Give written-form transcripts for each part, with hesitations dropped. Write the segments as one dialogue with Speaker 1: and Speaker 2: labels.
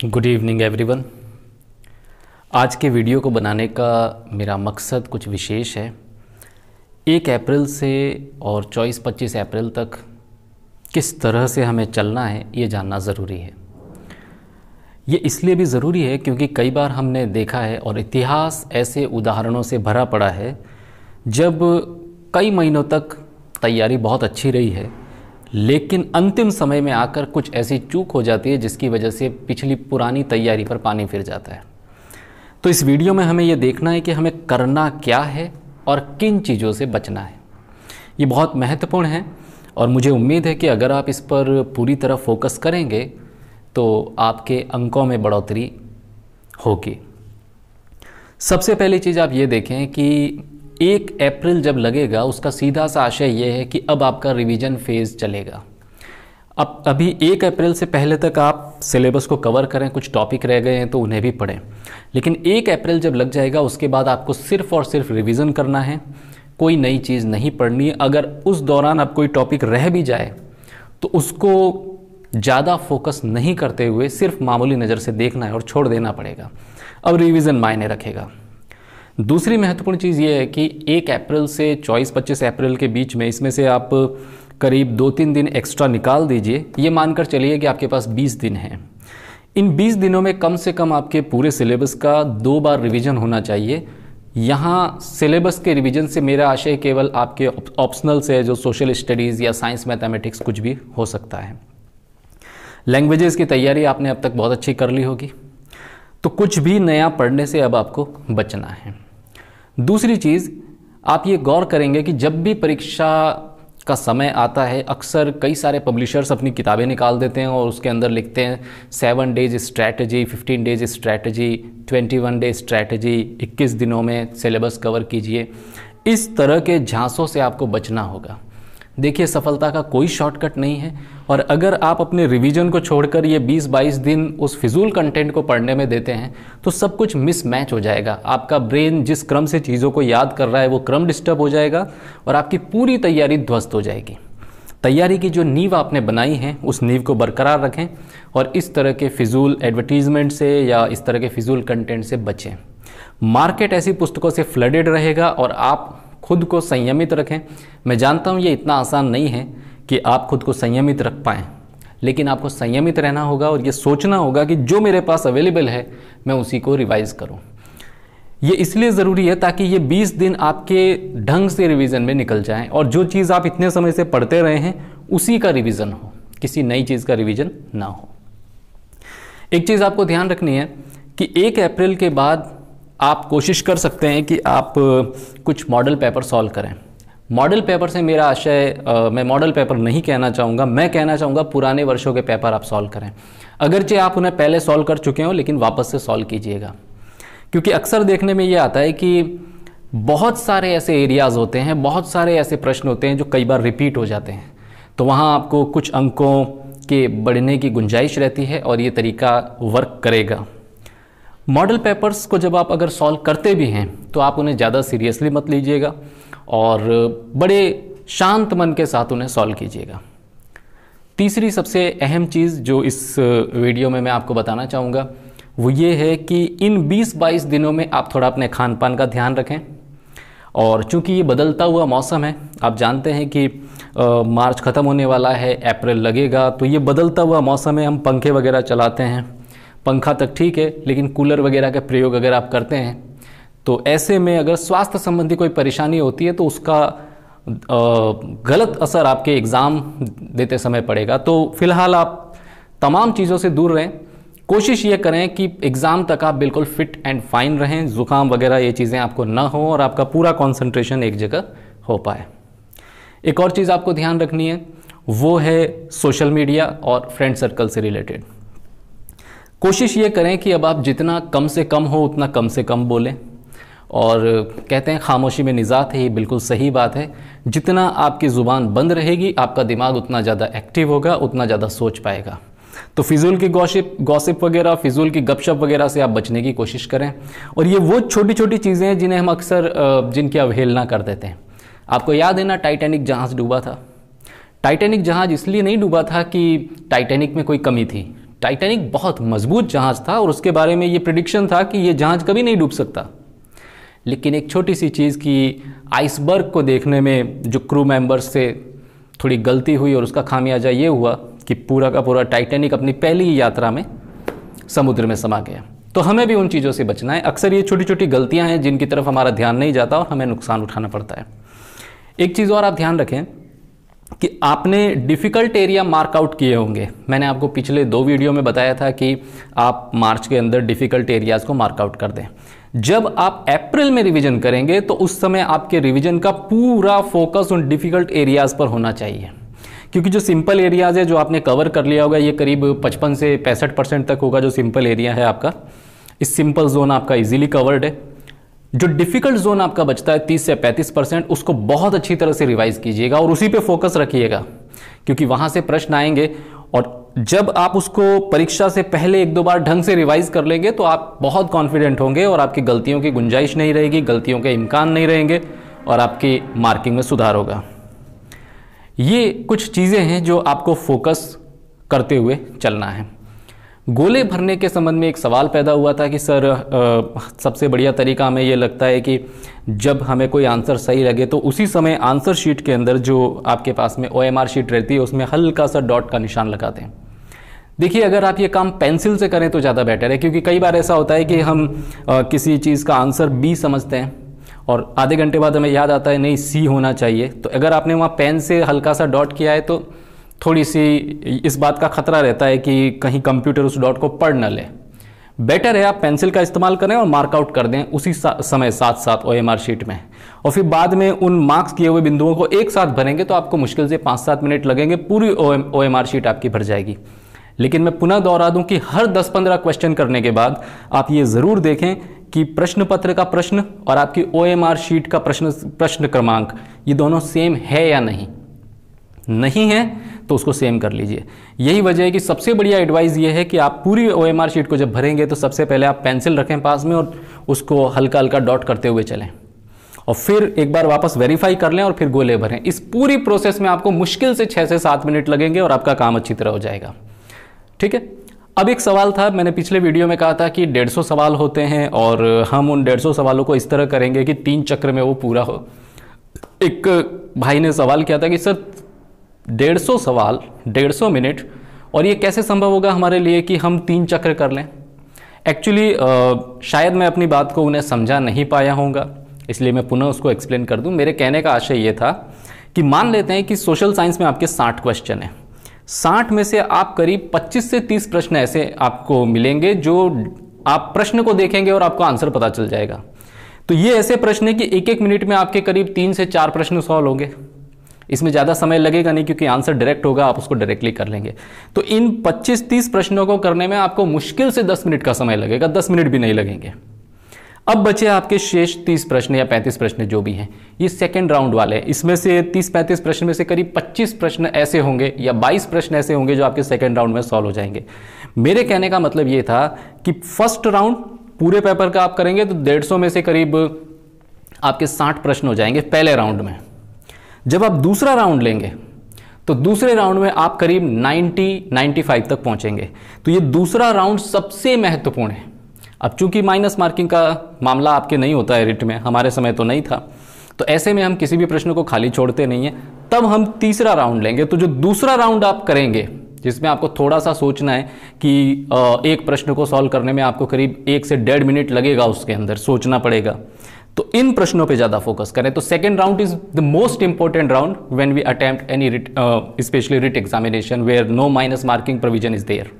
Speaker 1: Good evening everyone. आज के video को बनाने का मेरा मकसद कुछ विशेष है। 1 अप्रैल से और 24-25 अप्रैल तक किस तरह से हमें चलना है ये जानना ज़रूरी है। ये इसलिए भी ज़रूरी है क्योंकि कई बार हमने देखा है और इतिहास ऐसे उदाहरणों से भरा पड़ा है जब कई महीनों तक तैयारी बहुत अच्छी रही है, लेकिन अंतिम समय में आकर कुछ ऐसी चूक हो जाती है जिसकी वजह से पिछली पुरानी तैयारी पर पानी फिर जाता है। तो इस वीडियो में हमें यह देखना है कि हमें करना क्या है और किन चीज़ों से बचना है। ये बहुत महत्वपूर्ण है और मुझे उम्मीद है कि अगर आप इस पर पूरी तरह फोकस करेंगे तो आपके अंकों में बढ़ोतरी होगी। सबसे पहली चीज़ आप ये देखें कि 1 अप्रैल जब लगेगा उसका सीधा सा आशय ये है कि अब आपका रिवीजन फेज़ चलेगा। अब अभी 1 अप्रैल से पहले तक आप सिलेबस को कवर करें, कुछ टॉपिक रह गए हैं तो उन्हें भी पढ़ें, लेकिन 1 अप्रैल जब लग जाएगा उसके बाद आपको सिर्फ़ और सिर्फ रिवीजन करना है, कोई नई चीज़ नहीं पढ़नी है। अगर उस दौरान अब कोई टॉपिक रह भी जाए तो उसको ज़्यादा फोकस नहीं करते हुए सिर्फ मामूली नज़र से देखना है और छोड़ देना पड़ेगा। अब रिवीजन मायने रखेगा। दूसरी महत्वपूर्ण चीज़ ये है कि 1 अप्रैल से 24-25 अप्रैल के बीच में इसमें से आप करीब 2-3 दिन एक्स्ट्रा निकाल दीजिए। ये मानकर चलिए कि आपके पास 20 दिन हैं। इन 20 दिनों में कम से कम आपके पूरे सिलेबस का 2 बार रिवीजन होना चाहिए। यहाँ सिलेबस के रिवीजन से मेरा आशय केवल आपके ऑप्शनल से जो सोशल स्टडीज़ या साइंस मैथमेटिक्स कुछ भी हो सकता है। लैंग्वेजेस की तैयारी आपने अब तक बहुत अच्छी कर ली होगी, तो कुछ भी नया पढ़ने से अब आपको बचना है। दूसरी चीज़, आप ये गौर करेंगे कि जब भी परीक्षा का समय आता है अक्सर कई सारे पब्लिशर्स अपनी किताबें निकाल देते हैं और उसके अंदर लिखते हैं 7 days strategy, 15 days strategy, 21 day strategy, 21 दिनों में सिलेबस कवर कीजिए। इस तरह के झांसों से आपको बचना होगा। देखिए, सफलता का कोई शॉर्टकट नहीं है और अगर आप अपने रिवीजन को छोड़कर ये 20-22 दिन उस फिजूल कंटेंट को पढ़ने में देते हैं तो सब कुछ मिसमैच हो जाएगा। आपका ब्रेन जिस क्रम से चीज़ों को याद कर रहा है वो क्रम डिस्टर्ब हो जाएगा और आपकी पूरी तैयारी ध्वस्त हो जाएगी। तैयारी की जो नींव आपने बनाई है उस नींव को बरकरार रखें और इस तरह के फिजूल एडवर्टीजमेंट से या इस तरह के फिजूल कंटेंट से बचें। मार्केट ऐसी पुस्तकों से फ्लडेड रहेगा और आप खुद को संयमित रखें। मैं जानता हूँ ये इतना आसान नहीं है कि आप खुद को संयमित रख पाएँ, लेकिन आपको संयमित रहना होगा और ये सोचना होगा कि जो मेरे पास अवेलेबल है मैं उसी को रिवाइज़ करूँ। ये इसलिए ज़रूरी है ताकि ये 20 दिन आपके ढंग से रिवीजन में निकल जाएं और जो चीज़ आप इतने समय से पढ़ते रहे हैं उसी का रिवीजन हो, किसी नई चीज़ का रिवीजन ना हो। एक चीज़ आपको ध्यान रखनी है कि 1 अप्रैल के बाद आप कोशिश कर सकते हैं कि आप कुछ मॉडल पेपर सॉल्व करें। मॉडल पेपर से मेरा आशय मैं मॉडल पेपर नहीं कहना चाहूँगा, मैं कहना चाहूँगा पुराने वर्षों के पेपर आप सॉल्व करें। अगरचे आप उन्हें पहले सॉल्व कर चुके हो लेकिन वापस से सॉल्व कीजिएगा, क्योंकि अक्सर देखने में ये आता है कि बहुत सारे ऐसे एरियाज़ होते हैं, बहुत सारे ऐसे प्रश्न होते हैं जो कई बार रिपीट हो जाते हैं, तो वहाँ आपको कुछ अंकों के बढ़ने की गुंजाइश रहती है और ये तरीका वर्क करेगा। मॉडल पेपर्स को जब आप अगर सॉल्व करते भी हैं तो आप उन्हें ज़्यादा सीरियसली मत लीजिएगा और बड़े शांत मन के साथ उन्हें सॉल्व कीजिएगा। तीसरी सबसे अहम चीज़ जो इस वीडियो में मैं आपको बताना चाहूँगा वो ये है कि इन 20-22 दिनों में आप थोड़ा अपने खान पान का ध्यान रखें। और चूँकि ये बदलता हुआ मौसम है, आप जानते हैं कि मार्च ख़त्म होने वाला है, अप्रैल लगेगा, तो ये बदलता हुआ मौसम है। हम पंखे वगैरह चलाते हैं, पंखा तक ठीक है, लेकिन कूलर वगैरह का प्रयोग अगर आप करते हैं तो ऐसे में अगर स्वास्थ्य संबंधी कोई परेशानी होती है तो उसका गलत असर आपके एग्ज़ाम देते समय पड़ेगा। तो फिलहाल आप तमाम चीज़ों से दूर रहें। कोशिश ये करें कि एग्ज़ाम तक आप बिल्कुल फिट एंड फाइन रहें, ज़ुकाम वगैरह ये चीज़ें आपको ना हो और आपका पूरा कंसंट्रेशन एक जगह हो पाए। एक और चीज़ आपको ध्यान रखनी है वो है सोशल मीडिया और फ्रेंड सर्कल से रिलेटेड। कोशिश ये करें कि अब आप जितना कम से कम हो उतना कम से कम बोलें, और कहते हैं खामोशी में निजात है, ये बिल्कुल सही बात है। जितना आपकी ज़ुबान बंद रहेगी आपका दिमाग उतना ज़्यादा एक्टिव होगा, उतना ज़्यादा सोच पाएगा। तो फिजूल की गॉसिप वगैरह, फिजूल की गपशप वगैरह से आप बचने की कोशिश करें। और ये वो छोटी छोटी चीज़ें हैं जिन्हें हम अक्सर जिनकी अवहेलना कर देते हैं। आपको याद है ना, टाइटैनिक जहाज़ डूबा था। टाइटैनिक जहाज़ इसलिए नहीं डूबा था कि टाइटैनिक में कोई कमी थी। टाइटैनिक बहुत मजबूत जहाज था और उसके बारे में ये प्रिडिक्शन था कि ये जहाज कभी नहीं डूब सकता। लेकिन एक छोटी सी चीज़ की आइसबर्ग को देखने में जो क्रू मेंबर्स से थोड़ी गलती हुई और उसका खामियाजा ये हुआ कि पूरा का पूरा टाइटैनिक अपनी पहली ही यात्रा में समुद्र में समा गया। तो हमें भी उन चीज़ों से बचना है। अक्सर ये छोटी छोटी गलतियां हैं जिनकी तरफ हमारा ध्यान नहीं जाता और हमें नुकसान उठाना पड़ता है। एक चीज़ और आप ध्यान रखें कि आपने डिफ़िकल्ट एरिया मार्क आउट किए होंगे। मैंने आपको पिछले 2 वीडियो में बताया था कि आप मार्च के अंदर डिफ़िकल्ट एरियाज़ को मार्क आउट कर दें। जब आप अप्रैल में रिवीजन करेंगे तो उस समय आपके रिवीजन का पूरा फोकस उन डिफ़िकल्ट एरियाज़ पर होना चाहिए, क्योंकि जो सिंपल एरियाज़ है जो आपने कवर कर लिया होगा, ये करीब 55 से 65% तक होगा जो सिंपल एरिया है आपका। इस सिंपल जोन आपका इजीली कवर्ड है। जो डिफ़िकल्ट जोन आपका बचता है 30 से 35%, उसको बहुत अच्छी तरह से रिवाइज कीजिएगा और उसी पे फोकस रखिएगा, क्योंकि वहाँ से प्रश्न आएंगे। और जब आप उसको परीक्षा से पहले 1-2 बार ढंग से रिवाइज कर लेंगे तो आप बहुत कॉन्फिडेंट होंगे और आपकी गलतियों की गुंजाइश नहीं रहेगी, गलतियों के इम्कान नहीं रहेंगे और आपकी मार्किंग में सुधार होगा। ये कुछ चीज़ें हैं जो आपको फोकस करते हुए चलना है। गोले भरने के संबंध में एक सवाल पैदा हुआ था कि सर सबसे बढ़िया तरीका हमें ये लगता है कि जब हमें कोई आंसर सही लगे तो उसी समय आंसर शीट के अंदर जो आपके पास में OMR शीट रहती है उसमें हल्का सा डॉट का निशान लगा दें। देखिए, अगर आप ये काम पेंसिल से करें तो ज़्यादा बेटर है, क्योंकि कई बार ऐसा होता है कि हम किसी चीज़ का आंसर B समझते हैं और आधे घंटे बाद हमें याद आता है नहीं C होना चाहिए। तो अगर आपने वहाँ पेन से हल्का सा डॉट किया है तो थोड़ी सी इस बात का खतरा रहता है कि कहीं कंप्यूटर उस डॉट को पढ़ न ले। बेटर है आप पेंसिल का इस्तेमाल करें और मार्कआउट कर दें उसी समय साथ साथ OMR शीट में, और फिर बाद में उन मार्क्स किए हुए बिंदुओं को एक साथ भरेंगे तो आपको मुश्किल से 5-7 मिनट लगेंगे, पूरी OMR शीट आपकी भर जाएगी। लेकिन मैं पुनः दोहरा दूं कि हर 10-15 क्वेश्चन करने के बाद आप ये ज़रूर देखें कि प्रश्न पत्र का प्रश्न और आपकी OMR शीट का प्रश्न क्रमांक ये दोनों सेम है या नहीं है तो उसको सेम कर लीजिए। यही वजह है कि सबसे बढ़िया एडवाइस ये है कि आप पूरी OMR शीट को जब भरेंगे तो सबसे पहले आप पेंसिल रखें पास में और उसको हल्का हल्का डॉट करते हुए चलें और फिर एक बार वापस वेरीफाई कर लें और फिर गोले भरें। इस पूरी प्रोसेस में आपको मुश्किल से 6 से 7 मिनट लगेंगे और आपका काम अच्छी तरह हो जाएगा। ठीक है। अब एक सवाल था, मैंने पिछले वीडियो में कहा था कि 150 सवाल होते हैं और हम उन 150 सवालों को इस तरह करेंगे कि 3 चक्र में वो पूरा हो। एक भाई ने सवाल किया था कि सर 150 सवाल 150 मिनट, और ये कैसे संभव होगा हमारे लिए कि हम 3 चक्र कर लें। एक्चुअली शायद मैं अपनी बात को उन्हें समझा नहीं पाया होऊंगा, इसलिए मैं पुनः उसको एक्सप्लेन कर दूं। मेरे कहने का आशय ये था कि मान लेते हैं कि सोशल साइंस में आपके 60 क्वेश्चन हैं। 60 में से आप करीब 25 से 30 प्रश्न ऐसे आपको मिलेंगे जो आप प्रश्न को देखेंगे और आपको आंसर पता चल जाएगा। तो ये ऐसे प्रश्न है कि 1-1 मिनट में आपके करीब 3 से 4 प्रश्न सॉल्व होंगे। इसमें ज़्यादा समय लगेगा नहीं क्योंकि आंसर डायरेक्ट होगा, आप उसको डायरेक्टली कर लेंगे। तो इन 25-30 प्रश्नों को करने में आपको मुश्किल से 10 मिनट का समय लगेगा, 10 मिनट भी नहीं लगेंगे। अब बचे आपके शेष 30 प्रश्न या 35 प्रश्न जो भी हैं, ये सेकेंड राउंड वाले हैं। इसमें से 30-35 प्रश्न में से करीब 25 प्रश्न ऐसे होंगे या 22 प्रश्न ऐसे होंगे जो आपके सेकेंड राउंड में सॉल्व हो जाएंगे। मेरे कहने का मतलब ये था कि फर्स्ट राउंड पूरे पेपर का आप करेंगे तो 150 में से करीब आपके 60 प्रश्न हो जाएंगे पहले राउंड में। जब आप दूसरा राउंड लेंगे तो दूसरे राउंड में आप करीब 90-95 तक पहुंचेंगे। तो ये दूसरा राउंड सबसे महत्वपूर्ण है। अब चूंकि माइनस मार्किंग का मामला आपके नहीं होता है रिट में, हमारे समय तो नहीं था, तो ऐसे में हम किसी भी प्रश्न को खाली छोड़ते नहीं है। तब हम तीसरा राउंड लेंगे। तो जो दूसरा राउंड आप करेंगे जिसमें आपको थोड़ा सा सोचना है कि एक प्रश्न को सॉल्व करने में आपको करीब 1 से 1.5 मिनट लगेगा, उसके अंदर सोचना पड़ेगा, तो इन प्रश्नों पे ज्यादा फोकस करें। तो second round is the most important round when we attempt any written, especially written examination where no minus marking provision is there.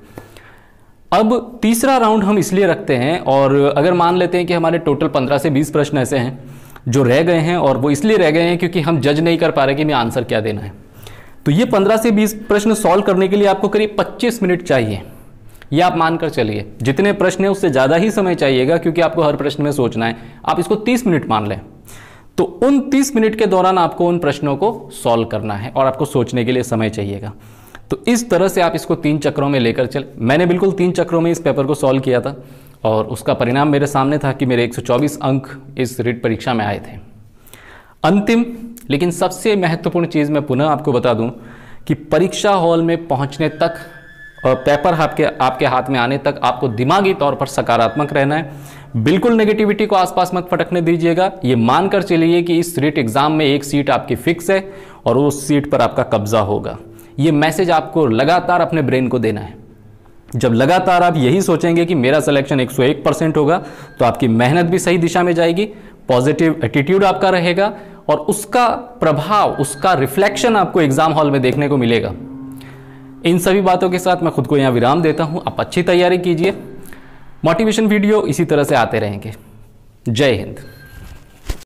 Speaker 1: अब तीसरा राउंड हम इसलिए रखते हैं, और अगर मान लेते हैं कि हमारे टोटल 15 से 20 प्रश्न ऐसे हैं जो रह गए हैं, और वो इसलिए रह गए हैं क्योंकि हम जज नहीं कर पा रहे कि हमें आंसर क्या देना है, तो ये 15 से 20 प्रश्न सॉल्व करने के लिए आपको करीब 25 मिनट चाहिए। ये आप मानकर चलिए, जितने प्रश्न है उससे ज़्यादा ही समय चाहिएगा क्योंकि आपको हर प्रश्न में सोचना है। आप इसको 30 मिनट मान लें, तो उन 30 मिनट के दौरान आपको उन प्रश्नों को सॉल्व करना है और आपको सोचने के लिए समय चाहिएगा। तो इस तरह से आप इसको 3 चक्रों में लेकर चले। मैंने बिल्कुल 3 चक्रों में इस पेपर को सॉल्व किया था और उसका परिणाम मेरे सामने था कि मेरे 124 अंक इस रिट परीक्षा में आए थे। अंतिम लेकिन सबसे महत्वपूर्ण चीज़ मैं पुनः आपको बता दूं कि परीक्षा हॉल में पहुंचने तक पेपर आपके हाथ में आने तक आपको दिमागी तौर पर सकारात्मक रहना है। बिल्कुल नेगेटिविटी को आसपास मत फटकने दीजिएगा। ये मानकर चलिए कि इस रीट एग्जाम में एक सीट आपकी फिक्स है और उस सीट पर आपका कब्जा होगा। ये मैसेज आपको लगातार अपने ब्रेन को देना है। जब लगातार आप यही सोचेंगे कि मेरा सिलेक्शन 101% होगा, तो आपकी मेहनत भी सही दिशा में जाएगी, पॉजिटिव एटीट्यूड आपका रहेगा और उसका प्रभाव, उसका रिफ्लेक्शन आपको एग्जाम हॉल में देखने को मिलेगा। इन सभी बातों के साथ मैं खुद को यहाँ विराम देता हूँ। आप अच्छी तैयारी कीजिए। मोटिवेशन वीडियो इसी तरह से आते रहेंगे। जय हिंद।